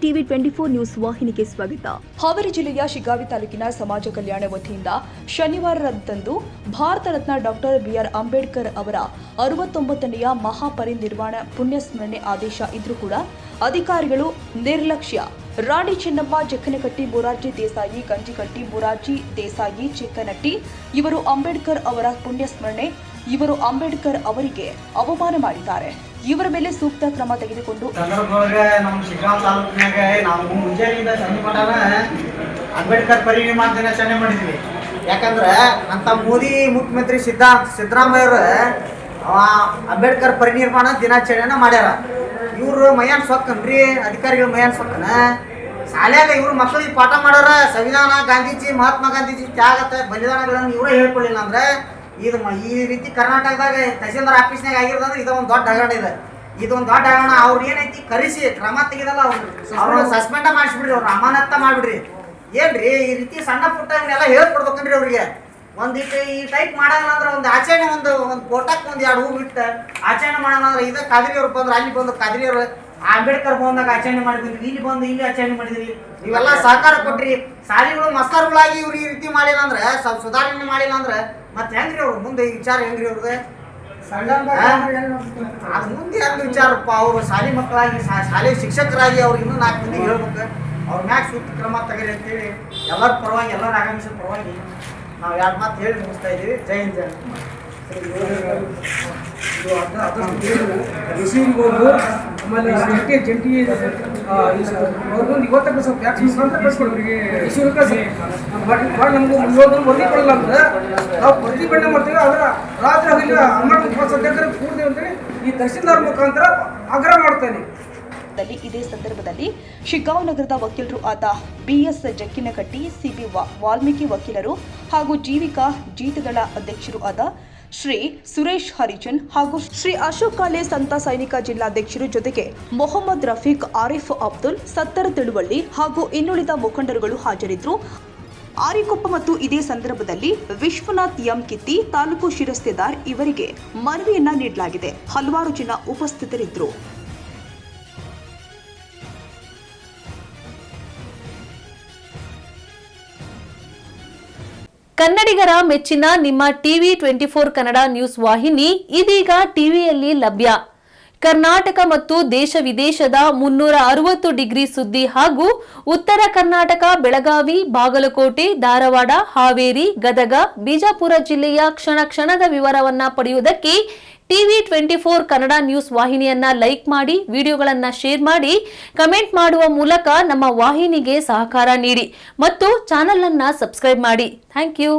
TV 24 news ವಾಹಿನಿಗೆ ಸ್ವಾಗತ. ಹಾವೇರಿ ಜಿಲ್ಲೆಯ ಶಿಗ್ಗಾವಿ ತಾಲೂಕಿನ ಸಮಾಜ ಕಲ್ಯಾಣ ವತಿಯಿಂದ ಶನಿವಾರದಂದು ಭಾರತ ರತ್ನ ಡಾಕ್ಟರ್ ಬಿಆರ್ ಅಂಬೇಡ್ಕರ್ ಅವರ 69ನೆಯ ಮಹಾಪರಿನಿರ್ವಾಣ ಪುಣ್ಯಸ್ಮರಣೆ ಆದೇಶ ಇದ್ರೂ ಕೂಡ ಅಧಿಕಾರಿಗಳು ನಿರ್ಲಕ್ಷ್ಯ. ರಾಣಿ ಚೆನ್ನಮ್ಮ ಜಕ್ಕನಕಟ್ಟಿ, ಮೊರಾರ್ಜಿ ದೇಸಾಯಿ ಗಂಜಿಕಟ್ಟಿ, ಮೊರಾರ್ಜಿ ದೇಸಾಯಿ ಚಿಕ್ಕನಟ್ಟಿ ಇವರು ಅಂಬೇಡ್ಕರ್ ಅವರ ಪುಣ್ಯಸ್ಮರಣೆ ಇವರು ಅಂಬೇಡ್ಕರ್ ಅವರಿಗೆ ಅವಮಾನ ಮಾಡಿದ್ದಾರೆ. ಇವರ ಮೇಲೆ ಸೂಕ್ತ ಕ್ರಮ ತೆಗೆದುಕೊಂಡು ನಮ್ಮ ಶಿಗ್ಗಾಂವ್ ತಾಲೂಕಿನಾಗ ನಾವು ಮುಂಜಾನೆಯಿಂದ ಸಂಜೆ ಮಠನ ಅಂಬೇಡ್ಕರ್ ಪರಿನಿರ್ವಾಣ ದಿನಾಚರಣೆ ಮಾಡಿದ್ವಿ. ಯಾಕಂದ್ರೆ ಅಂತ ಮೋದಿ ಮುಖ್ಯಮಂತ್ರಿ ಸಿದ್ದರಾಮಯ್ಯರು ಅಂಬೇಡ್ಕರ್ ಪರಿನಿರ್ವಾಣ ದಿನಾಚರಣೆನ ಮಾಡ್ಯಾರ. ಇವರು ಮೈಯಾನ್ ಸೊಕ್ಕನ್ರಿ, ಅಧಿಕಾರಿಗಳು ಮೈಯಾನ್ ಸೊಕ್ಕನ ಶಾಲ್ಯಾಗ ಇವ್ರು ಮಕ್ಕಳಿಗೆ ಪಾಠ ಮಾಡೋರ ಸಂವಿಧಾನ, ಗಾಂಧೀಜಿ, ಮಹಾತ್ಮ ಗಾಂಧೀಜಿ ತ್ಯಾಗತ ಬಲಿದಾನಗಳನ್ನು ಇವರೇ ಹೇಳ್ಕೊಳ್ಳಿಲ್ಲ ಅಂದ್ರೆ ಇದು ಈ ರೀತಿ ಕರ್ನಾಟಕದಾಗ ತಹಸೀಲ್ದಾರ್ ಆಫೀಸ್ನಾಗ ಆಗಿರೋದಂದ್ರೆ ಇದೊಂದು ದೊಡ್ಡ ಹಗರಣ ಇದೆ. ಇದೊಂದು ದೊಡ್ಡ ಹಗರಣ. ಅವ್ರು ಏನೈತಿ ಕರೆಸಿ ಕ್ರಮ ತೆಗೆದಲ್ಲ, ಅವ್ರನ್ನ ಸಸ್ಪೆಂಡ ಮಾಡಿಸ್ಬಿಡ್ರಿ, ಅವ್ರನ್ನ ಅಮಾನತ ಮಾಡಿಬಿಡ್ರಿ. ಏನ್ರಿ ಈ ರೀತಿ ಸಣ್ಣ ಪುಟ್ಟ ಇವನ್ನೆಲ್ಲ ಹೇಳ್ಕೊಡ್ಬೇಕನ್ರಿ ಅವ್ರಿಗೆ. ಒಂದಿಟ್ಟು ಈ ಟೈಪ್ ಮಾಡೋಣ ಅಂದ್ರೆ ಒಂದು ಆಚರಣೆ ಒಂದು ಫೋಟೋಕ್ಕೆ ಒಂದು 2 ಹೂ ಬಿಟ್ಟು ಆಚರಣೆ ಮಾಡೋಣ ಅಂದ್ರೆ ಇದು ಕಾದ್ರಿಯವ್ರು ಬಂದ್ರೆ ಅಲ್ಲಿ ಬಂದು ಕಾದ್ರಿಯವ್ರು ಅಂಬೇಡ್ಕರ್ ಭವನದಾಗ ಆಚರಣೆ ಮಾಡಿದ್ವಿ, ಇಲ್ಲಿ ಬಂದು ಇಲ್ಲಿ ಆಚರಣೆ ಮಾಡಿದ್ವಿ. ಇವೆಲ್ಲ ಸಹಕಾರ ಕೊಟ್ರಿ. ಶಾಲೆಗಳು ಮಸ್ತರುಗಳಾಗಿ ಇವ್ರು ಈ ರೀತಿ ಮಾಡಿಲ್ಲ ಅಂದ್ರೆ, ಸ್ವಲ್ಪ ಸುಧಾರಣೆ ಮಾಡಿಲ್ಲ ಅಂದ್ರೆ ಮತ್ತೆ ಹೆಂಗ್ರಿ ಅವ್ರು ಮುಂದೆ ವಿಚಾರ ಹೆಂಗ್ರಿ ಅವ್ರದ್ದು ಅದು ಮುಂದೆ ಹೆಂಗ್ ವಿಚಾರಪ್ಪ. ಅವರು ಶಾಲೆ ಮಕ್ಕಳಾಗಿ ಶಾಲೆ ಶಿಕ್ಷಕರಾಗಿ ಅವ್ರು ಇನ್ನೂ 4 ಮಂದಿಗೆ ಹೇಳ್ಬೇಕು. ಅವ್ರ ಮ್ಯಾಗ ಸೂಕ್ತ ಕ್ರಮ ತಗರಿ ಅಂತೇಳಿ ಎಲ್ಲರ ಪರವಾಗಿ, ಎಲ್ಲರ ಆಗಮಿಸಿದ ಪರವಾಗಿ ನಾವು 2 ಮಾತು ಹೇಳಿ ಮುಗಿಸ್ತಾ ಇದ್ದೀವಿ. ಜೈ ಹಿಂದ್, ಜೈ ಆಮೇಲೆ ಜಂಟಿ ಅವ್ರಿಗೊಂದು 50% ಸ್ವಲ್ಪ ಟ್ಯಾಕ್ಸ್ ಮುಖಾಂತರ ಕಳಿಸ್ಕೊಡ್ರಿ. ನಮ್ಗೆ ವರದಿ ಕೊಡಲ್ಲ ಅಂದ್ರೆ ನಾವು ಪ್ರತಿಭಟನೆ ಮಾಡ್ತೀವಿ. ಅದರ ರಾತ್ರಿ ಹಗಲು ಅಮರನಾಥ ಸದ್ಯಕ್ಕೆ ಕೂಡ್ತೇವೆ ಅಂತೇಳಿ ಈ ತಹಸೀಲ್ದಾರ್ ಮುಖಾಂತರ ಆಗ್ರಹ ಮಾಡ್ತೇನೆ. ಇದೇ ಸಂದರ್ಭದಲ್ಲಿ ಶಿಗ್ಗಾಂವ್ ನಗರದ ವಕೀಲರು ಆದ ಬಿಎಸ್ ಜಕ್ಕಿನಕಟ್ಟಿ, ಸಿಬಿ ವಾಲ್ಮೀಕಿ ವಕೀಲರು ಹಾಗೂ ಜೀವಿಕಾ ಜೀತದಳ ಅಧ್ಯಕ್ಷರು ಆದ ಶ್ರೀ ಸುರೇಶ್ ಹರಿಜನ್ ಹಾಗೂ ಶ್ರೀ ಅಶೋಕ್ ಕಾಳೆ ಸಂತ ಸೈನಿಕ ಜಿಲ್ಲಾಧ್ಯಕ್ಷರು ಜೊತೆಗೆ ಮೊಹಮ್ಮದ್ ರಫೀಕ್, ಆರಿಫ್ ಅಬ್ದುಲ್, ಸತ್ತರ್ ತಿಳುವಳ್ಳಿ ಹಾಗೂ ಇನ್ನುಳಿದ ಮುಖಂಡರುಗಳು ಹಾಜರಿದ್ದರು. ಆರಿಕೊಪ್ಪ ಮತ್ತು ಇದೇ ಸಂದರ್ಭದಲ್ಲಿ ವಿಶ್ವನಾಥ್ ಎಂ ಕಿತ್ತಿ, ತಾಲೂಕು ಶಿರಸ್ತೇದಾರ್ ಇವರಿಗೆ ಮನವಿಯನ್ನ ನೀಡಲಾಗಿದೆ. ಹಲವಾರು ಜನ ಉಪಸ್ಥಿತರಿದ್ದರು. ಕನ್ನಡಿಗರ ಮೆಚ್ಚಿನ ನಿಮ್ಮ ಟಿವಿ 24 ಕನ್ನಡ ನ್ಯೂಸ್ ವಾಹಿನಿ ಇದೀಗ ಟಿವಿಯಲ್ಲಿ ಲಭ್ಯ. ಕರ್ನಾಟಕ ಮತ್ತು ದೇಶ ವಿದೇಶದ 360 ಡಿಗ್ರಿ ಸುದ್ದಿ ಹಾಗೂ ಉತ್ತರ ಕರ್ನಾಟಕ, ಬೆಳಗಾವಿ, ಬಾಗಲಕೋಟೆ, ಧಾರವಾಡ, ಹಾವೇರಿ, ಗದಗ, ಬಿಜಾಪುರ ಜಿಲ್ಲೆಯ ಕ್ಷಣ ಕ್ಷಣದ ವಿವರವನ್ನ ಪಡೆಯುವುದಕ್ಕೆ ಟಿವಿ 24 ಕನ್ನಡ ನ್ಯೂಸ್ ವಾಹಿನಿಯನ್ನ ಲೈಕ್ ಮಾಡಿ, ವಿಡಿಯೋಗಳನ್ನ ಶೇರ್ ಮಾಡಿ, ಕಮೆಂಟ್ ಮಾಡುವ ಮೂಲಕ ನಮ್ಮ ವಾಹಿನಿಗೆ ಸಹಕಾರ ನೀಡಿ ಮತ್ತು ಚಾನೆಲ್ ಅನ್ನ ಸಬ್ಸ್ಕ್ರೈಬ್ ಮಾಡಿ. Thank you.